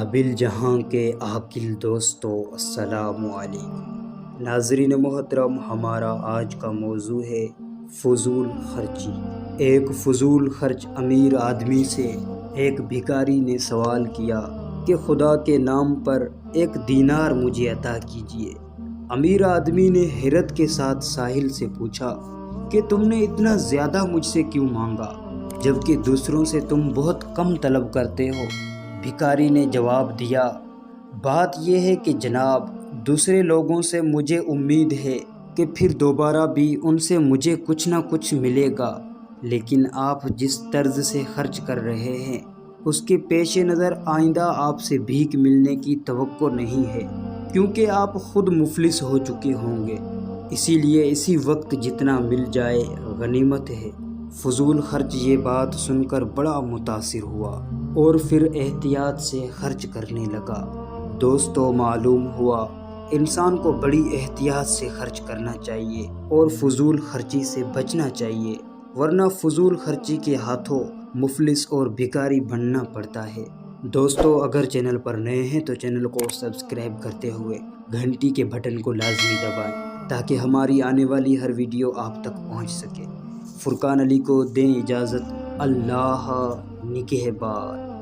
قابل جہاں کے عاقل دوستو السلام علیکم۔ ناظرین محترم، ہمارا آج کا موضوع ہے فضول خرچی۔ ایک فضول خرچ امیر آدمی سے ایک بھکاری نے سوال کیا کہ خدا کے نام پر 1 دینار مجھے عطا کیجیے۔ امیر آدمی نے حیرت کے ساتھ ساحل سے پوچھا کہ تم نے اتنا زیادہ مجھ سے کیوں مانگا جبکہ دوسروں سے تم بہت کم طلب کرتے ہو؟ بھکاری نے جواب دیا، بات یہ ہے کہ جناب، دوسرے لوگوں سے مجھے امید ہے کہ پھر دوبارہ بھی ان سے مجھے کچھ نہ کچھ ملے گا، لیکن آپ جس طرز سے خرچ کر رہے ہیں اس کے پیش نظر آئندہ آپ سے بھیک ملنے کی توقع نہیں ہے، کیونکہ آپ خود مفلس ہو چکے ہوں گے۔ اسی لیے اسی وقت جتنا مل جائے غنیمت ہے۔ فضول خرچ یہ بات سن کر بڑا متاثر ہوا اور پھر احتیاط سے خرچ کرنے لگا۔ دوستو، معلوم ہوا انسان کو بڑی احتیاط سے خرچ کرنا چاہیے اور فضول خرچی سے بچنا چاہیے، ورنہ فضول خرچی کے ہاتھوں مفلس اور بھکاری بننا پڑتا ہے۔ دوستو، اگر چینل پر نئے ہیں تو چینل کو سبسکرائب کرتے ہوئے گھنٹی کے بٹن کو لازمی دبائیں تاکہ ہماری آنے والی ہر ویڈیو آپ تک پہنچ سکے۔ فرقان علی کو دیں اجازت، اللہ نگہبان۔